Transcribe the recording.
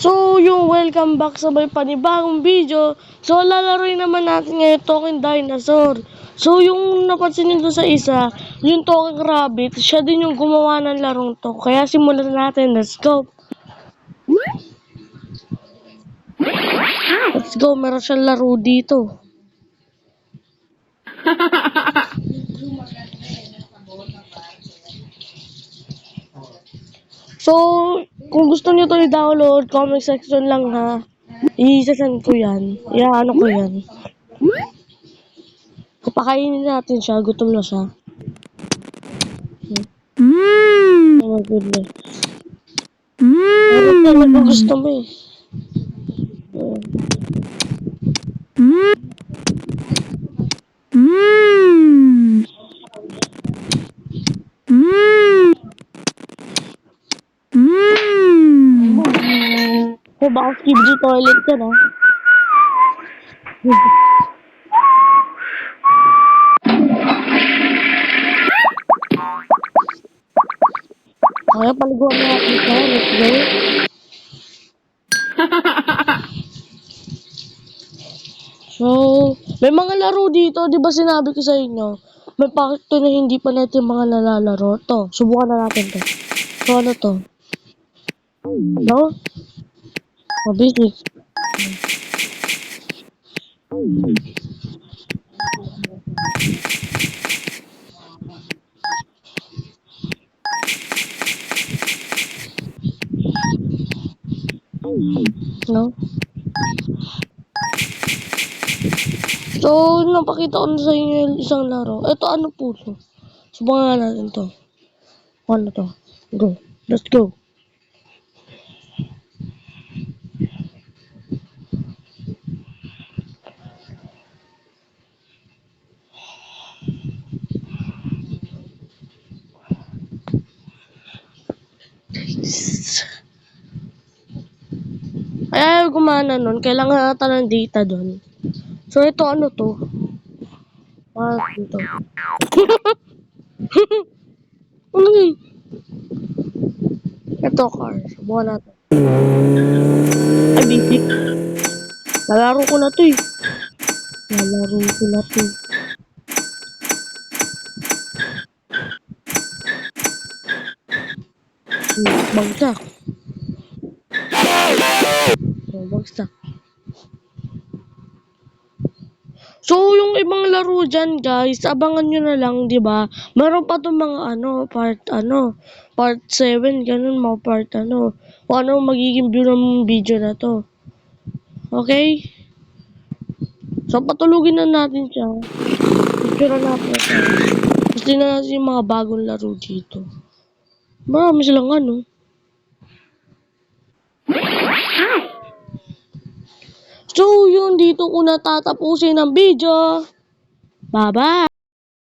So, yung welcome back sa may panibagong video. So, lalaroin naman natin ngayon Talking Dinosaur. So, yung napansin nyo sa isa, yung Talking Rabbit, siya din yung gumawa ng larong to. Kaya simulan natin, let's go. Let's go, meron siyang laro dito. So, kung gusto nyo to i-download, comment section lang ha. I-send ko yan. Ano ko yan. Kapakainin natin siya, gutom na siya. Oh my goodness. Ano talaga gusto mo eh. So, baka skibidi toilet ka na. Kaya paliguan na natin siya. Let's go. So, may mga laro dito. Di ba sinabi ko sa inyo? May packet to na hindi pa natin mga nalalaro. To, subukan na natin to. So, ano to? No? Mabilis. No? So, napakita ko na sa inyo yung isang laro. Ito, ano po to? Subukan na natin to. Ano to? Go. Let's go. Ay, gumana nun. Kailangan ata ng data doon. So, ito ano to? Ito. Ano yun? Ito, car. Subukan natin. Ay, bibig. Lalaro ko na to eh. Lalaro ko na to. Bagsak. Oh, bagsak. So, yung ibang laro dyan, guys, abangan nyo na lang, di ba? Meron pa itong mga part 7, ganun, mga part kung ano magiging view ng video na to. Okay? So, patulugin na natin siya. Picture natin siya. Gusto na natin yung mga bagong laro dito. Marami silang So, yun, dito ko natatapusin ang video. Bye-bye!